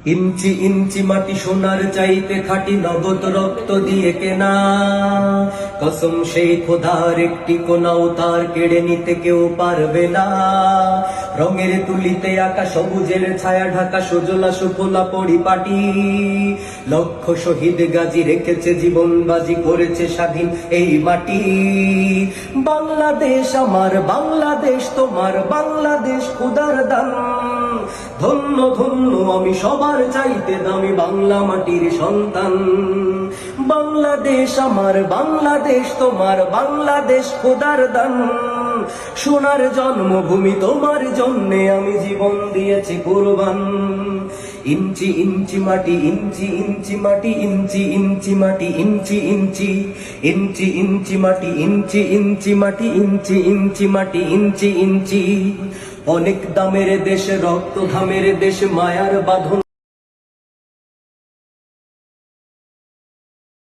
ইঞ্চি ইঞ্চি মাটি সোনার চাইতে খাঁটি, নগদ রক্ত দিয়ে কেনা। কসম সেই খোদার, একটি কোনাও তার কেড়ে নিতে কেউ পারবে না। রঙের তুলিতে আঁকা সবুজের ছায়া ঢাকা সুজলা সুফলা পরিপাটি। লক্ষ শহীদ গাজী রেখেছে জীবন বাজি, করেছে স্বাধীন এই মাটি। বাংলাদেশ আমার, বাংলাদেশ তোমার, বাংলাদেশ খোদার দান। ধন্য ধন্য আমি সবার চাইতে দামি বাংলা মাটির সন্তান। বাংলাদেশ আমার, বাংলাদেশ তোমার, বাংলাদেশ খোদার দান। সোনার জন্মভূমি তোমার জন্যে আমি জীবন দিয়েছি কুরবান। ইঞ্চি ইঞ্চি মাটি, ইঞ্চি ইঞ্চি মাটি, ইঞ্চি ইঞ্চি মাটি, ইঞ্চি ইঞ্চি, ইঞ্চি ইঞ্চি মাটি, ইঞ্চি ইঞ্চি মাটি, ইঞ্চি ইঞ্চি মাটি, ইঞ্চি ইঞ্চি। অনেক দামের দেশ, রক্ত ঘামের দেশ, মায়ার বাঁধন।